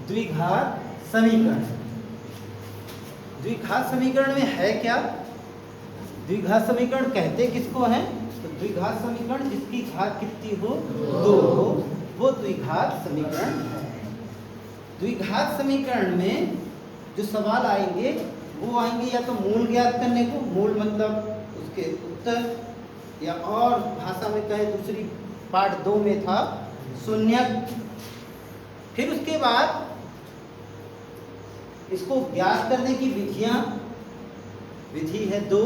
द्विघात समीकरण। द्विघात समीकरण में है क्या? द्विघात समीकरण कहते किसको हैं? तो द्विघात समीकरण जिसकी घात कितनी हो, 2 हो, वो द्विघात समीकरण है। द्विघात समीकरण में जो सवाल आएंगे वो आएंगे या तो मूल ज्ञात करने को, मूल मतलब उसके उत्तर, या और भाषा में कहें दूसरी पार्ट 2 में था शून्यक। फिर उसके बाद इसको ज्ञात करने की विधियां, विधि है 2,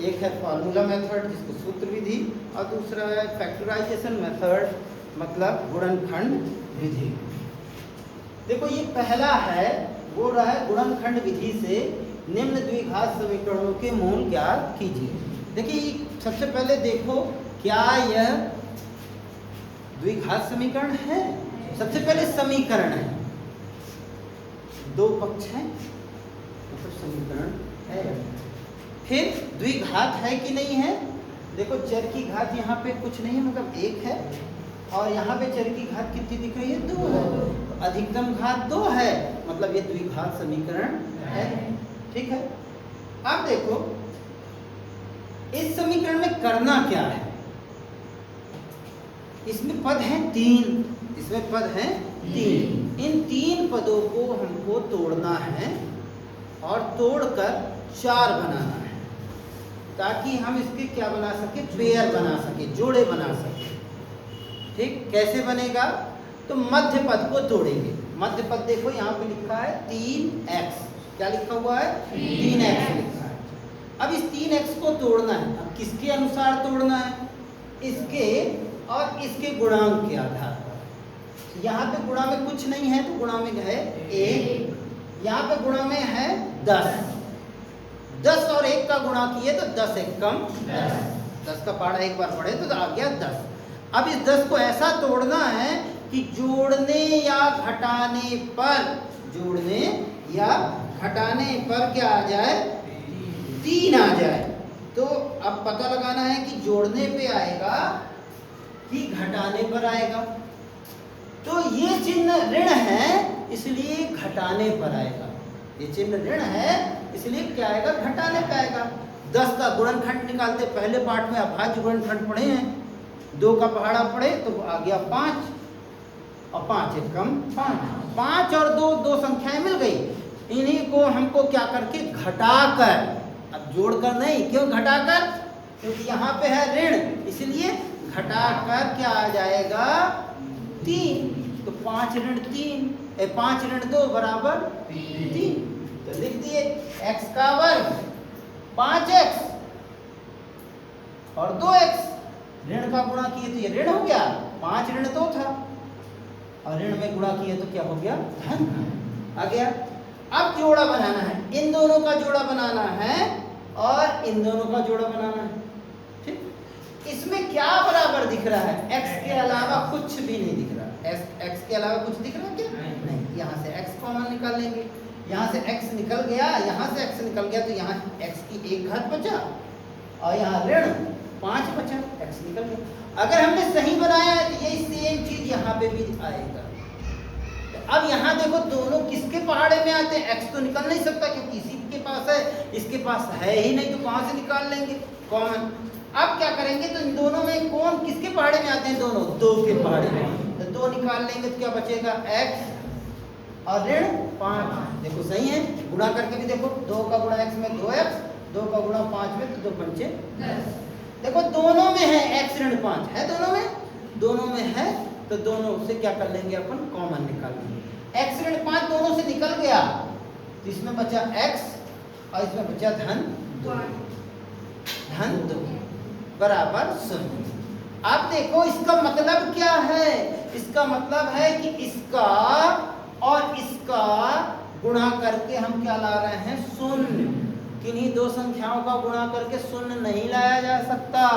एक है फॉर्मूला मेथड जिसको सूत्र विधि, और दूसरा है फैक्टराइजेशन मेथड मतलब गुणनखंड विधि। देखो ये पहला है, वो रहा है गुणनखंड विधि से निम्न द्विघात समीकरणों के मूल ज्ञात कीजिए। देखिए सबसे पहले देखो क्या यह द्विघात समीकरण है? सबसे पहले समीकरण है, 2 पक्ष हैं मतलब समीकरण है। फिर द्विघात है कि नहीं है? देखो चर की घात यहाँ पे कुछ नहीं है मतलब 1 है, और यहाँ पे चर की घात कितनी दिख रही है? 2 है। तो अधिकतम घात 2 है मतलब ये द्विघात समीकरण है। ठीक है। अब देखो इस समीकरण में करना क्या है? इसमें पद हैं 3, इसमें पद हैं 3। इन 3 पदों को हमको तोड़ना है और तोड़कर 4 बनाना है, ताकि हम इसके क्या बना सके? पेयर बना सके, जोड़े बना सके। ठीक, कैसे बनेगा? तो मध्य पद को तोड़ेंगे। मध्य पद देखो यहाँ पे लिखा है 3x, क्या लिखा हुआ है? 3x लिखा है। अब इस 3x को तोड़ना है। अब किसके अनुसार तोड़ना है? इसके और इसके गुणांक के आधार पर। यहाँ पे गुणा में कुछ नहीं है तो गुणा में है 1, यहाँ पे गुणा में है 10। 10 और 1 का गुणा किए तो 10 1 कम 10 का पहाड़ा एक बार पढ़े तो आ गया 10। अब इस 10 को ऐसा तोड़ना है कि जोड़ने या घटाने पर, जोड़ने या घटाने पर क्या आ जाए? 3 आ जाए। तो अब पता लगाना है कि जोड़ने पे आएगा कि घटाने पर आएगा। तो ये चिन्ह ऋण है इसलिए घटाने पर आएगा। ये चिन्ह ऋण है इसलिए क्या आएगा? घटाने पे आएगा। 10 का गुणनखंड निकालते, पहले पार्ट में अभाज्य गुणनखंड पढ़े हैं, 2 का पहाड़ा पढ़े तो आ गया 5, और 5 1 कम 5। 5 और 2, 2 संख्याएं मिल गई। इन्हीं को हमको क्या करके घटाकर, अब जोड़कर नहीं, क्यों घटाकर? क्योंकि यहाँ पे है ऋण, इसलिए घटाकर क्या आ जाएगा? 3। तो 5 ऋण 3, 5 ऋण 2 बराबर 3। तो लिख दिए x का वर्ग 5x और 2x, ऋण का गुणा किए तो ये ऋण हो गया, 5 ऋण 2 था, और ऋण में गुणा किए तो क्या हो गया? धन आ गया। अब जोड़ा बनाना है, इन दोनों का जोड़ा बनाना है और इन दोनों का जोड़ा बनाना है। ठीक, इसमें क्या बराबर दिख रहा है? x के अलावा कुछ भी नहीं दिख रहा। x के अलावा कुछ दिख रहा है क्या? नहीं। यहाँ से x कॉमन निकाल लेंगे, यहाँ से x निकल गया, यहाँ से x निकल गया, तो यहाँ x की 1 घात बचा और यहाँ ऋण 5 बचा, x निकल गया। अगर हमने सही बनाया है तो ये सेम चीज यहाँ पे भी आएगा। अब यहाँ देखो दोनों किसके पहाड़े में आते हैं? x तो निकल नहीं सकता क्योंकि इसी के पास है, इसके पास है ही नहीं, तो कहाँ से निकाल लेंगे? कॉमन। अब क्या करेंगे? तो इन दोनों में कौन किसके पहाड़े में आते हैं? दोनों 2 के पहाड़े में, तो 2 निकाल लेंगे तो क्या बचेगा? x और ऋण 5। देखो सही है, गुणा करके भी देखो, 2 का गुणा x में 2x, 2 का गुणा 5 में तो 2 पंचे 10। देखो दोनों में है x ऋण 5 है, दोनों में है, तो दोनों से क्या कर लेंगे? अपन कॉमन निकाल लेंगे। x ऋण 5 दोनों से निकल गया तो इसमें बचा x और इसमें बचा धन 2, धन 2 बराबर 0। अब देखो इसका मतलब क्या है? इसका मतलब है कि इसका और इसका गुणा करके हम क्या ला रहे हैं? शून्य। किन्हीं 2 संख्याओं का गुणा करके शून्य नहीं लाया जा सकता।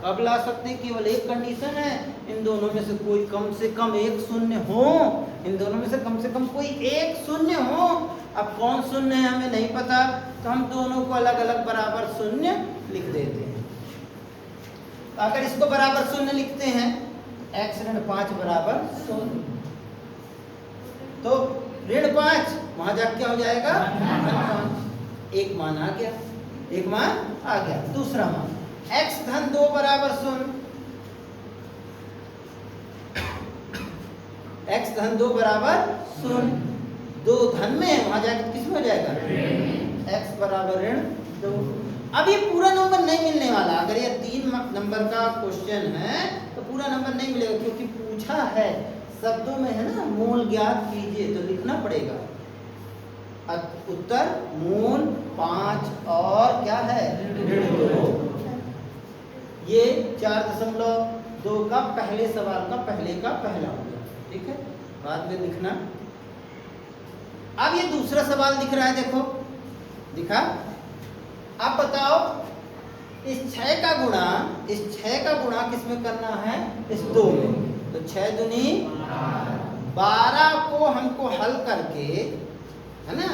कब ला सकते हैं? केवल एक कंडीशन है, इन दोनों में से कोई कम से कम एक शून्य हो, इन दोनों में से कम कोई एक शून्य हो। अब कौन शून्य है हमें नहीं पता, तो हम दोनों को अलग अलग बराबर शून्य लिख देते हैं। तो अगर इसको बराबर शून्य लिखते हैं, x ऋण 5 बराबर 0, तो ऋण 5, वहां जाके क्या हो जाएगा धन 5। एक मान आ गया, एक मान आ गया। दूसरा मान x धन 2 बराबर 0, x धन 2 बराबर 0, 2 धन में है, वहां जाके किस में हो जाएगा x बराबर ऋण 2। अब ये पूरा नंबर नहीं मिलने वाला, अगर ये 3 नंबर का क्वेश्चन है तो पूरा नंबर नहीं मिलेगा, क्योंकि पूछा है शब्दों में है ना, मूल ज्ञात कीजिए, तो लिखना पड़ेगा। उत्तर मूल 5 और क्या है ऋण 2। ये 4.2 का पहले सवाल का पहले का पहला हो गया, ठीक है, बाद में लिखना। अब ये दूसरा सवाल दिख रहा है, देखो दिखा। अब बताओ इस 6 का गुणा किस में करना है, इस 2 में। तो 6 दूनी 12 को हमको हल करके, है ना,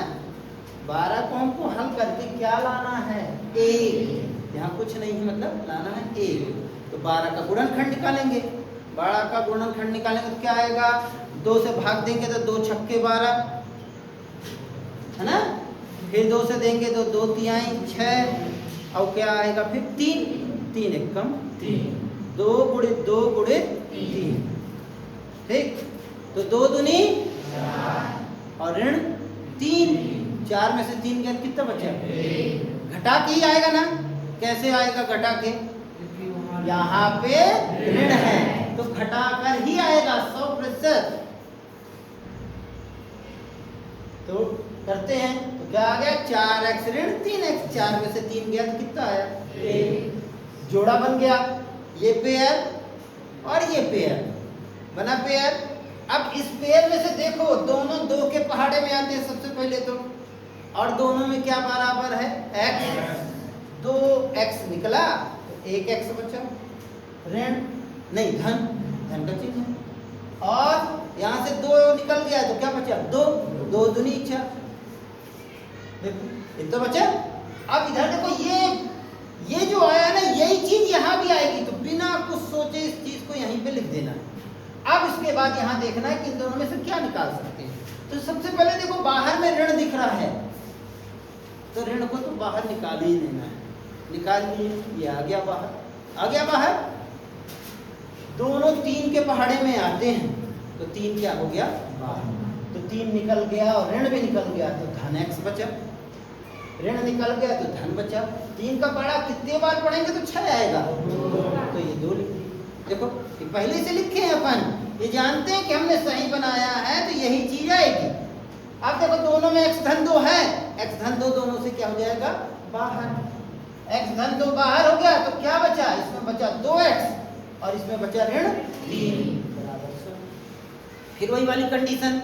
12 को हमको हल करके क्या लाना है 1, यहाँ कुछ नहीं है, मतलब लाना है 1। तो 12 का गुणनखंड निकालेंगे, 12 का गुणनखंड निकालेंगे तो क्या आएगा, 2 से भाग देंगे तो 2 छक्के 12, है ना, फिर 2 से देंगे तो 2 तिहाई 6, और क्या आएगा फिर 3, 3 एकम 3, 2 गुणित 2 गुणित 3, ठीक। तो 2 दूनी 4 और ऋण 3, 4 में से 3 गया कितना बचा, घटा के ही आएगा ना। कैसे आएगा घटा के, यहाँ पे ऋण है तो घटा कर ही आएगा 100%। तो करते हैं, तो क्या आ गया 4x ऋण 3x, 4 में से 3 गया तो कितना आया 1, जोड़ा बन गया। ये पेयर और ये पेयर बना पेयर। अब इस पेयर में से देखो दोनों 2 के पहाड़े में आते हैं सबसे पहले तो, और दोनों में क्या बराबर है x, 2x निकला तो 1x बचा, ऋण नहीं धन, धन का चिन्ह है, और यहाँ से 2 निकल गया तो क्या बचा 2, 2 दूनी 4, देखो इतना बचा। अब इधर देखो ये जो आया ना, यही चीज यहाँ भी आएगी, तो बिना कुछ सोचे इस चीज को यहीं पे लिख देना है। अब इसके बाद यहाँ देखना है कि इन दोनों में से क्या निकाल सकते हैं। तो सबसे पहले देखो बाहर में ऋण दिख रहा है, तो ऋण को तो बाहर निकाल ही देना है, निकाल लिए, ये आ गया बाहर, आ गया बाहर। दोनों 3 के पहाड़े में आते हैं तो 3 क्या हो गया बाहर, तो 3 निकल गया और ऋण भी निकल गया, तो धन x बचा, ऋण निकल गया तो धन बचा। 3 का पहाड़ा कितने बार पढ़ेंगे तो 6 आएगा, तो ये 2 लिख दिए। देखो ये पहले से लिखे हैं अपन, ये जानते हैं कि हमने सही बनाया है तो यही चीज आएगी। अब देखो दोनों में x धन 2 है, x धन 2 दोनों से क्या हो जाएगा बाहर, x धन 2 बाहर हो गया तो क्या बचा, इसमें बचा 2x और इसमें बचा ऋण 3 बराबर 0। फिर वही वाली कंडीशन,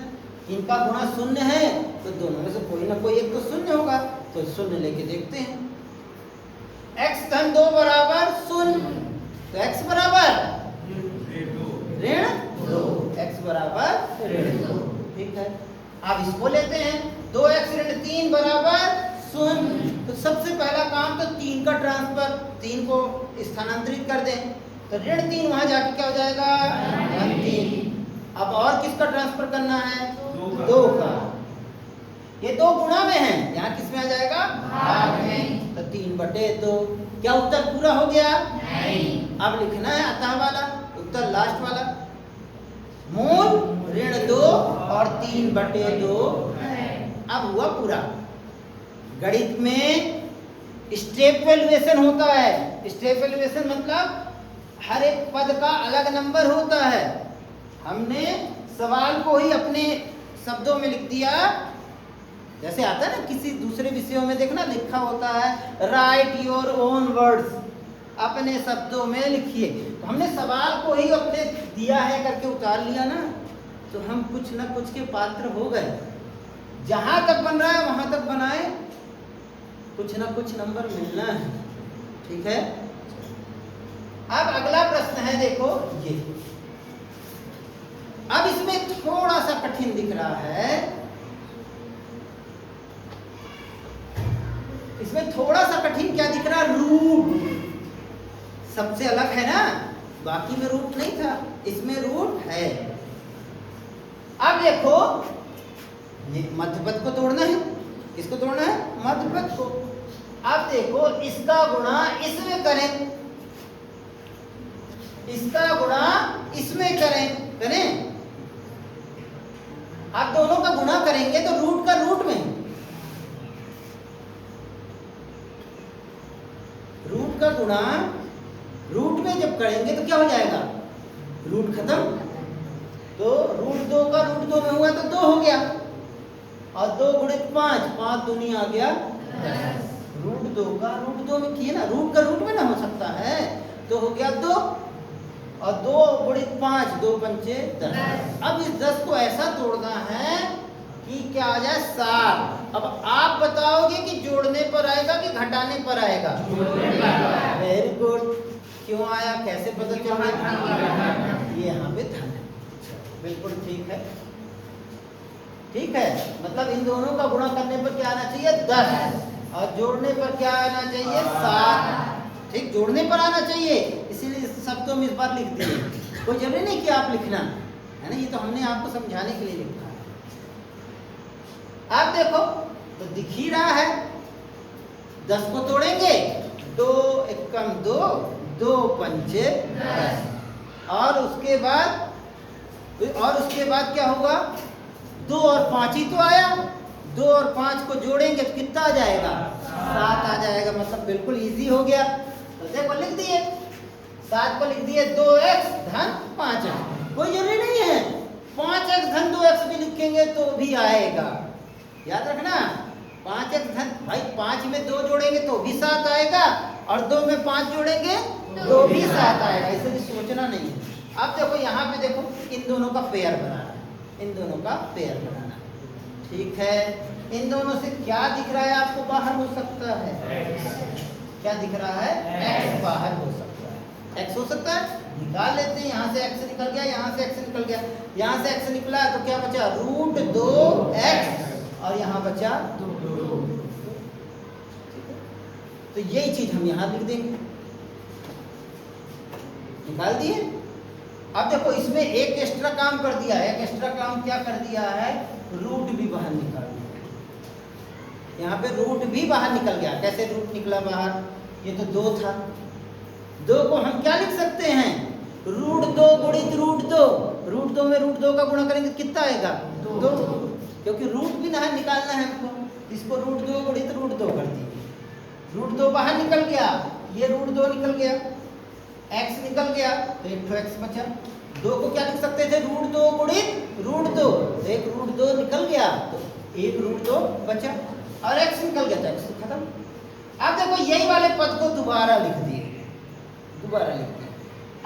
इनका गुणा 0 है तो दोनों में से कोई ना कोई एक तो 0 होगा, तो 0 लेके देखते हैं। x धन 2 बराबर 0, तो x बराबर ऋण 2, x बराबर ऋण 2, ठीक है। अब इसको लेते हैं, 2x ऋण 3 बराबर 0। तो सबसे पहला काम तो 3 का ट्रांसफर, 3 को स्थानांतरित कर दें, तो ऋण 3 वहां जाके क्या हो जाएगा धन 3। अब और किसका ट्रांसफर करना है 2 का, ये 2 गुणा में है, यहाँ किस में आ जाएगा भाग में, तो 3/2। क्या उत्तर पूरा हो गया नहीं, अब लिखना है अतः वाला उत्तर, लास्ट वाला, मूल ऋण 2 और 3/2। अब हुआ पूरा। गणित में स्टेप वैल्यूएशन होता है, स्टेप वैल्यूएशन मतलब हर एक पद का अलग नंबर होता है। हमने सवाल को ही अपने शब्दों में लिख दिया, जैसे आता है ना किसी दूसरे विषयों में देखना लिखा होता है राइट योर ओन वर्ड्स, अपने शब्दों में लिखिए। तो हमने सवाल को ही अपने दिया है करके उतार लिया ना, तो हम कुछ ना कुछ के पात्र हो गए। जहां तक बन रहा है वहां तक बनाए, कुछ ना कुछ नंबर मिलना है, ठीक है। अब अगला प्रश्न है, देखो ये, अब इसमें थोड़ा सा कठिन दिख रहा है, इसमें थोड़ा सा कठिन क्या दिख रहा है, रूट सबसे अलग है ना, बाकी में रूट नहीं था, इसमें रूट है। अब देखो ये मध्य पद को तोड़ना है, किसको तोड़ना है? मध्य पद को। अब देखो इसका गुणा इसमें करें, इसका गुणा इसमें करें। आप दोनों का गुणा करेंगे तो रूट का रूट में, रूट का गुणा रूट में जब करेंगे तो क्या हो जाएगा? रूट खत्म। तो रूट 2 का रूट 2 में हुआ तो 2 हो गया, और 2 गुणित 5, 5 दूनी आ गया 10। रूट 2 का रूट 2 में किए ना, रूट का रूट में ना हो सकता है, तो हो गया 2, और 2 गुणित 5, 2 पंचे 10। अब इस 10 को ऐसा तोड़ना है कि क्या आ जाए? 7। अब आप बताओगे कि जोड़ने पर आएगा कि घटाने पर आएगा? Very good. क्यों आया, कैसे पता चल रहा? ये यहाँ पे धन है, बिल्कुल ठीक है, ठीक है। मतलब इन दोनों का गुणा करने पर क्या आना चाहिए? 10, और जोड़ने पर क्या आना चाहिए? 7। ठीक, जोड़ने पर आना चाहिए, इसीलिए सब तो हम इस बार लिख दिए, कोई जरूरी नहीं कि आप लिखना है ना, ये तो हमने आपको समझाने के लिए लिखा है। आप देखो तो दिख ही रहा है, 10 को तोड़ेंगे, 2 एकम 2, 2 पंचे 10, और उसके बाद क्या होगा? 2 और 5 ही तो आया, 2 और 5 को जोड़ेंगे तो कितना आ जाएगा? 7 आ जाएगा। मतलब बिल्कुल इजी हो गया। तो देखो लिख दिए, 7 को लिख दिए 2x धन 5x। कोई जरूरी नहीं है 5x धन 2x भी लिखेंगे तो भी आएगा, याद रखना। 5x धन, भाई 5 में 2 जोड़ेंगे तो भी 7 आएगा, और 2 में 5 जोड़ेंगे तो भी 7 आएगा, इसलिए सोचना नहीं है। अब देखो यहाँ पे देखो, इन दोनों का पेयर बनाना है, इन दोनों का पेयर बनाना है, ठीक है। इन दोनों से क्या दिख रहा है आपको बाहर हो सकता है? क्या दिख रहा है? x बाहर हो सकता है, x हो सकता है, निकाल लेते हैं। यहाँ से x निकल गया, यहाँ से x निकल गया, यहाँ से x निकला तो क्या बचा? रूट 2x, और यहाँ बचा 2। तो यही चीज हम यहाँ लिख देंगे, निकाल दिए। अब देखो इसमें एक एक्स्ट्रा काम कर दिया है, एक एक्स्ट्रा काम क्या कर दिया है? रूट भी बाहर निकाल दिया। यहाँ पे रूट भी बाहर निकल गया। कैसे रूट निकला बाहर? ये तो 2 था, 2 को हम क्या लिख सकते हैं? रूट 2 गुणित रूट 2। रूट 2 में रूट 2 का गुणा करेंगे कितना आएगा? 2, क्योंकि रूट भी बाहर निकालना है हमको, इसको रूट 2 गुणित रूट 2 कर दिए। रूट 2 बाहर निकल गया, ये रूट 2 निकल गया, x निकल गया, तो एक x बचा। 2 को क्या लिख सकते थे? रूट 2 गुणित रूट 2, तो एक रूट 2 निकल गया, तो एक रूट 2 बचा, और x निकल गया तो x खत्म। अब देखो यही वाले पद को दोबारा लिख दिए, दोबारा लिख दिए।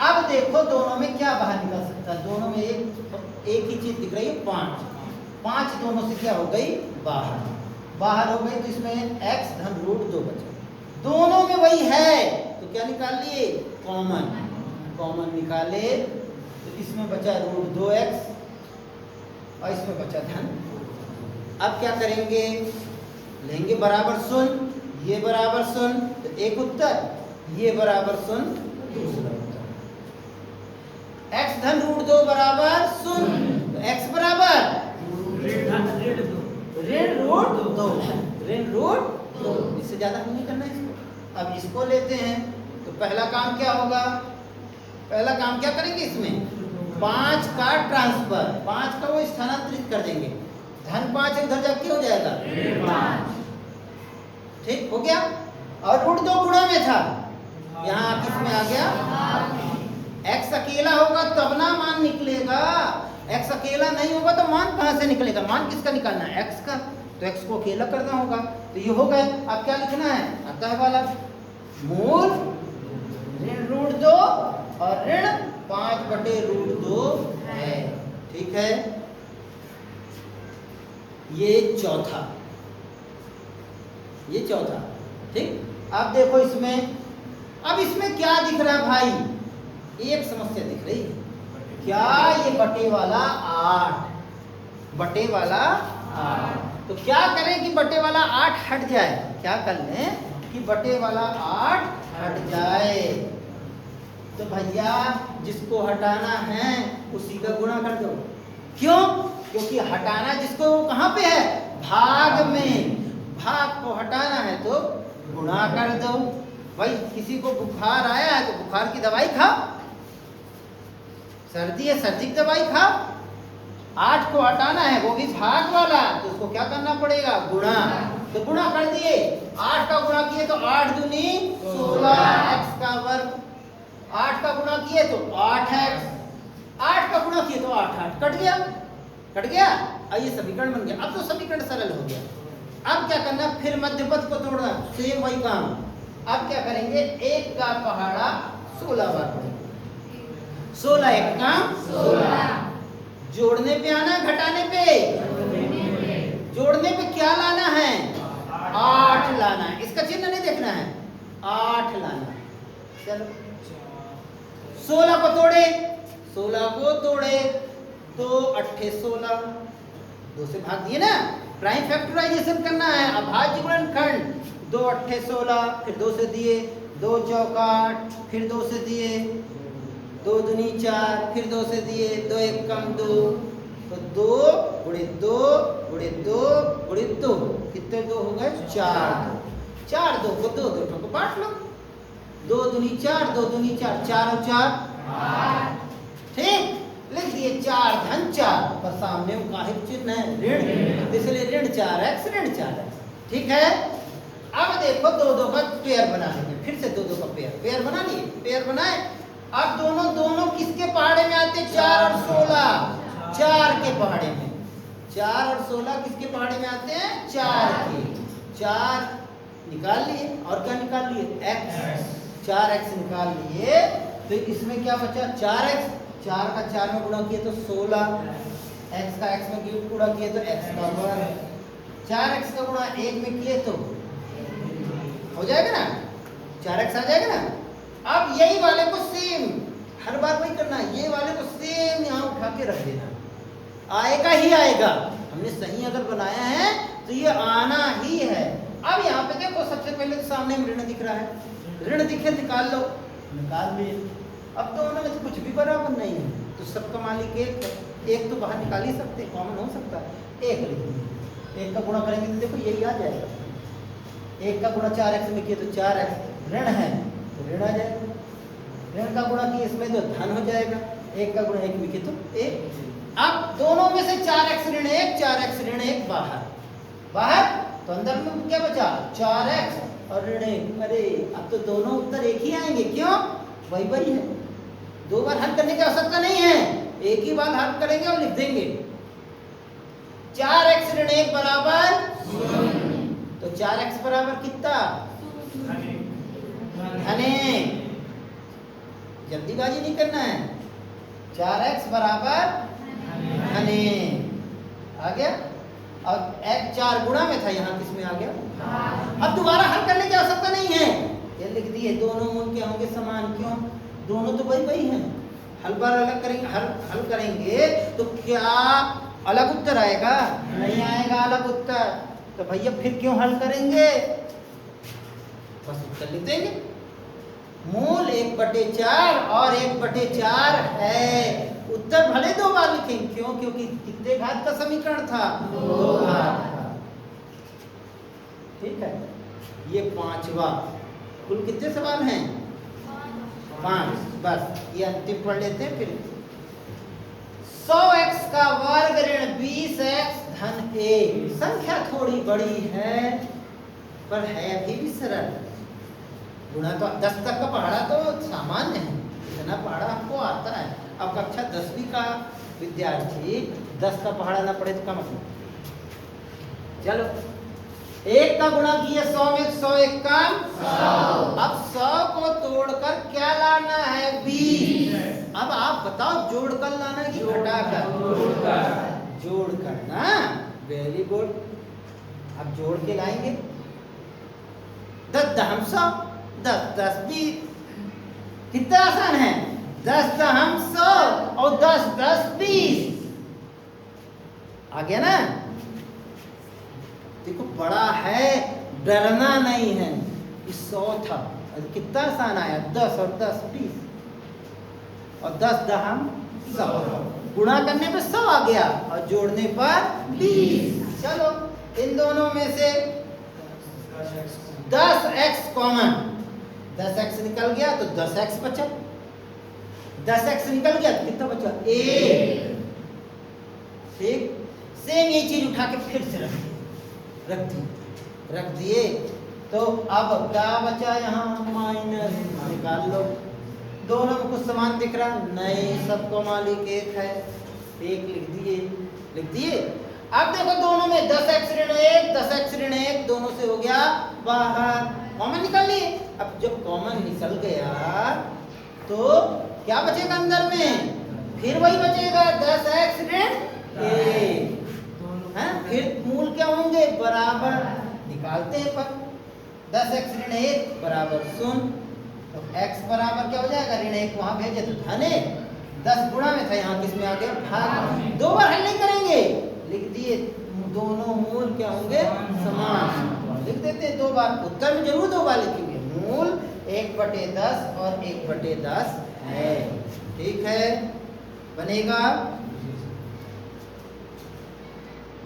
अब देखो दोनों में क्या बाहर निकल सकता है? दोनों में एक ही चीज दिख रही है, 5 दोनों से क्या हो गई? बाहर हो गई, तो इसमें x धन रूट 2 बचा। दोनों में वही है तो क्या निकाल लिए? कॉमन निकाले, तो इसमें बचा रूट 2x, और इसमें बचा धन। अब क्या करेंगे? लेंगे बराबर 0, ये बराबर 0, तो एक उत्तर, ये बराबर 0, दूसरा उत्तर। x धन रूट 2 बराबर 0, तो x बराबर ऋण रूट 2। इससे ज्यादा हम नहीं करना इसको। अब इसको लेते हैं, तो पहला काम क्या होगा? पहला काम क्या करेंगे? इसमें 5 का ट्रांसफर, 5 का वो स्थानांतरित कर देंगे, धन 5 उधर जाके हो जाएगा 5, ठीक हो गया। और रूट 2 गुणा में था, यहाँ किसमें आ गया? x अकेला होगा तब ना मान निकलेगा, x अकेला नहीं होगा तो मान कहाँ से निकलेगा? मान किसका निकालना है? x का, तो x को अकेला करना होगा। तो ये हो गए। अब क्या लिखना है? अतः वाला मूल ऋण रूट 2 और ऋण 5 बटे रूट 2 है, ठीक है। ये चौथा, ठीक। अब देखो इसमें, अब इसमें क्या दिख रहा है भाई? एक समस्या दिख रही है, क्या? ये बटे वाला 8, तो क्या करें कि बटे वाला 8 हट जाए? क्या कर लें कि बटे वाला 8 हट जाए? तो भैया जिसको हटाना है उसी का गुणा कर दो। क्यों? क्योंकि हटाना जिसको वो कहाँ पे है, भाग में। भाग को हटाना है तो गुणा कर दो। भाई किसी को बुखार आया है तो बुखार की दवाई खाओ, सर्दी है सर्दी की दवाई खाओ। 8 को हटाना है वो भी भाग वाला, तो उसको क्या करना पड़ेगा, गुणा। तो गुणा कर दिए, 8 का गुणा किए तो 8 दूनी 16 x का वर्ग। 8 का गुणा किए तो 8x, 8 का गुणा किए तो 8 8 कट गया, कट गया। अब ये समीकरण बन गया। अब तो समीकरण सरल हो गया। अब क्या करना, फिर मध्य पद को तोड़ना, सेम वही काम। अब क्या करेंगे, 1 का पहाड़ा 16 बार पढ़ेंगे। 16 1 का 16। जोड़ने पे आना, घटाने पे, जोड़ने पे क्या लाना है, 8 लाना है। इसका चिन्ह नहीं देखना है, 8 लाना है। चलो 16 को तोड़े, 16 को तोड़े तो 8 16, 2 से भाग दिए ना। प्राइम फैक्टराइजेशन करना है, अभाज्य गुणनखंड। 2 8 16, फिर 2 से दिए, 2 चौका 8, फिर 2 से दिए, 2 दूनी 4, फिर 2 से दिए, 2 1 कम 2, तो 2 गुणे 2 गुणे 2 गुणे 2, कितने 2 हो गए, 4 4 2 को 2 2 को बांट लो, 2 दूनी 4, 2 दूनी 4, 4 और 4 8। ठीक, लिख दिए 4 धन 4, पर सामने वो काहे चिन्ह है, ऋण, इसलिए ऋण 4x ऋण 4x। ठीक है। अब देखो 2 2 का पेयर बना लेंगे, फिर से 2 2 का पेयर बना लिए, पेयर बनाए। अब दोनों किसके पहाड़े में आते, 4 और 16, 4 के पहाड़े में। 4 और 16 किसके पहाड़े में आते हैं, 4 के। 4 निकाल लिए, और क्या निकाल लिए, x, 4x निकाल लिए। तो इसमें क्या बचा, 4x, 4 का 4 में गुणा किए तो 16, x का x में गुणा किए तो x का वर्ग, 4x का गुणा 1 में किए तो हो जाएगा ना, 4x आ जाएगा ना। अब यही वाले को सेम हर बार वही करना है, ये वाले को सेम यहाँ उठा के रख देना, आएगा ही आएगा। हमने सही अगर बनाया है तो ये आना ही है। अब यहाँ पे देखो, सबसे पहले तो सामने में ऋण दिख रहा है, ऋण दिखे निकाल लो, निकाल लिए। अब दोनों में तो कुछ भी बराबर नहीं है, तो सबका मालिक एक है, एक तो बाहर निकाल ही सकते, कॉमन हो सकता है, एक लिख दिए। 1 का गुणा करेंगे तो देखो यही आ जाएगा, 1 का गुणा 4x में किए तो 4x, ऋण है तो ऋण आ जाएगा, ऋण का गुणा किए इसमें तो धन हो जाएगा, 1 का गुणा 1 में किए तो 1। अब दोनों में से 4x ऋण 1, 4x ऋण 1 बाहर, बाहर तो अंदर में क्या बचा, 4x और ऋण 1। अरे अब तो दोनों उत्तर एक ही आएंगे, क्यों, वही वही है, 2 बार हल करने की आवश्यकता नहीं है, एक ही बार हल करेंगे और लिख देंगे। 4x ऋण 1 बराबर, तो 4x बराबर कितना, धने, जल्दीबाजी नहीं करना है, 4x बराबर धने आ गया। और x 4 गुणा में था, यहाँ किस में आ गया, अब दोबारा हल करने की आवश्यकता नहीं है, ये लिख दिए। दोनों मूल क्या होंगे, समान, क्यों, दोनों तो वही वही हैं। हल बार अलग करेंगे, हल करेंगे तो क्या अलग उत्तर आएगा, नहीं आएगा अलग उत्तर, तो भैया फिर क्यों हल करेंगे, बस उत्तर लिख देंगे। मूल 1/4 और 1/4 है, उत्तर भले 2 बार लिखेंगे, क्यों, क्योंकि कितने घात का समीकरण था, 2 घात का। ठीक है, ये 5वां, कुल कितने सवाल हैं, 5, बस ये अंतिम पढ़ लेते हैं। फिर 100x का वर्ग ऋण 20x धन 1, संख्या थोड़ी बड़ी है पर है अभी भी सरल। गुणा तो 10 तक का पहाड़ा तो सामान्य है, इतना पहाड़ा हमको आता है। अब कक्षा 10वीं का विद्यार्थी 10 का पहाड़ा ना पढ़े तो क्या मतलब। चलो 1 का गुणा किया 100 में, 100 1 का 100। अब 100 को तोड़कर क्या लाना है, 20। अब आप बताओ जोड़कर लाना कि घटाकर, जोड़कर ना, वेरी गुड। अब जोड़ के लाएंगे, 10 दहम 100, 10 10 20, कितना आसान है, 10 दहम 100 और 10 10 20 आ गया ना। देखो बड़ा है, डरना नहीं है, 100 था, कितना आसान आया, 10 और 10 20 और 10 दहम 100। गुणा करने पे 100 आ गया और जोड़ने पर 20। चलो इन दोनों में से 10x कॉमन, 10x निकल गया तो 10x बचा, 10x निकल गया तो कितना बचा? 1। ठीक, सेम ये चीज उठा के फिर से रख दिए तो अब क्या बचा यहाँ? माइनस। निकाल लो, दोनों में कुछ समान दिख रहा? नहीं, सबको मालिक एक है, एक लिख दिए। अब देखो दोनों में 10x ऋण 1, 10x ऋण 1 दोनों से हो गया बाहर, कॉमन निकाल लिए। अब जब कॉमन निकल गया तो क्या बचेगा अंदर में? फिर वही बचेगा 10x ऋण 1। फिर मूल क्या होंगे? बराबर। निकालते हैं पर 10x ऋण 1 बराबर 0, तो x बराबर क्या हो जाएगा? ऋण 1 वहां भेजे तो धन 1, 10 गुणा में था, यहाँ किस में आ गया? भाग। 2 बार हल नहीं करेंगे, लिख दिए दोनों मूल क्या होंगे? समान। लिख देते हैं 2 बार, उत्तर में जरूर 2 बार लिखेंगे। मूल 1/10 और 1/10 है। ठीक है, बनेगा